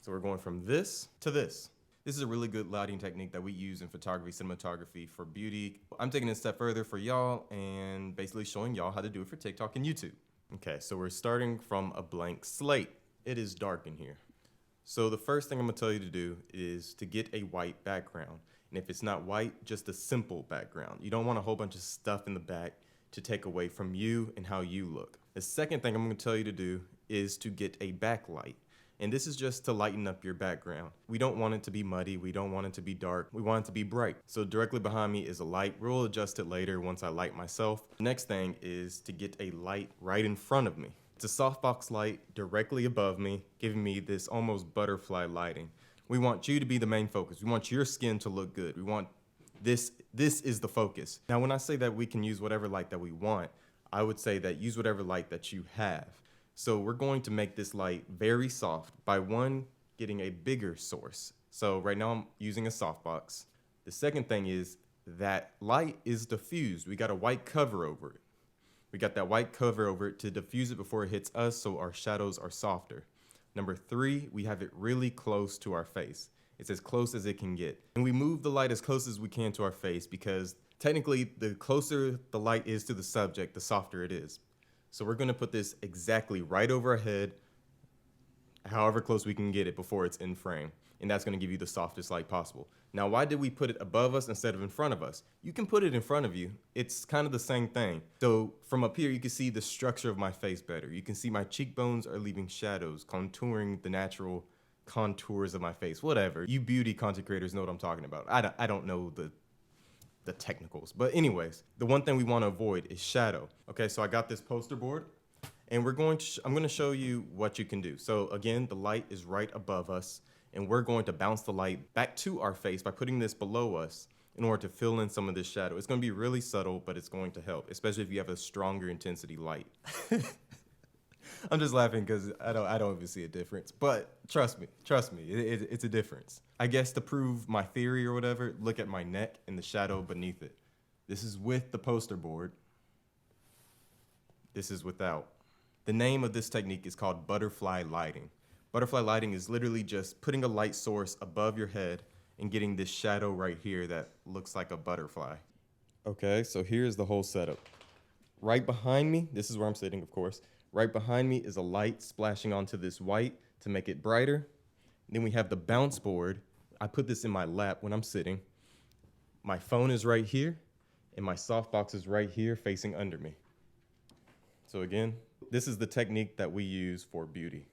So we're going from this to this. This is a really good lighting technique that we use in photography, cinematography for beauty. I'm taking it a step further for y'all and basically showing y'all how to do it for TikTok and YouTube. Okay, so we're starting from a blank slate. It is dark in here. So the first thing I'm gonna tell you to do is to get a white background. And if it's not white, just a simple background. You don't want a whole bunch of stuff in the back to take away from you and how you look. The second thing I'm gonna tell you to do is to get a backlight. And this is just to lighten up your background. We don't want it to be muddy. We don't want it to be dark. We want it to be bright. So directly behind me is a light. We'll adjust it later once I light myself. The next thing is to get a light right in front of me. It's a softbox light directly above me, giving me this almost butterfly lighting. We want you to be the main focus. We want your skin to look good. We want this is the focus. Now, when I say that we can use whatever light that we want, I would say that use whatever light that you have. So we're going to make this light very soft by getting a bigger source. So right now I'm using a softbox. The second thing is that light is diffused. We got a white cover over it. We got that white cover over it to diffuse it before it hits us so our shadows are softer. Number 3, we have it really close to our face. It's as close as it can get. And we move the light as close as we can to our face because technically the closer the light is to the subject, the softer it is. So we're gonna put this exactly right over our head, however close we can get it before it's in frame. And that's gonna give you the softest light possible. Now, why did we put it above us instead of in front of us? You can put it in front of you. It's kind of the same thing. So from up here, you can see the structure of my face better. You can see my cheekbones are leaving shadows, contouring the natural contours of my face, whatever. You beauty content creators know what I'm talking about. I don't know the technicals. But anyways, the one thing we want to avoid is shadow. Okay, so I got this poster board and I'm going to show you what you can do. So again, the light is right above us and we're going to bounce the light back to our face by putting this below us in order to fill in some of this shadow. It's going to be really subtle, but it's going to help, especially if you have a stronger intensity light. I'm just laughing because I don't even see a difference, but trust me, it's a difference. I guess to prove my theory or whatever, look at my neck and the shadow beneath it. This is with the poster board. This is without. The name of this technique is called butterfly lighting. Butterfly lighting is literally just putting a light source above your head and getting this shadow right here that looks like a butterfly. Okay, so here's the whole setup. Right behind me, this is where I'm sitting, of course. Right behind me is a light splashing onto this white to make it brighter. Then we have the bounce board. I put this in my lap when I'm sitting. My phone is right here, and my softbox is right here facing under me. So again, this is the technique that we use for beauty.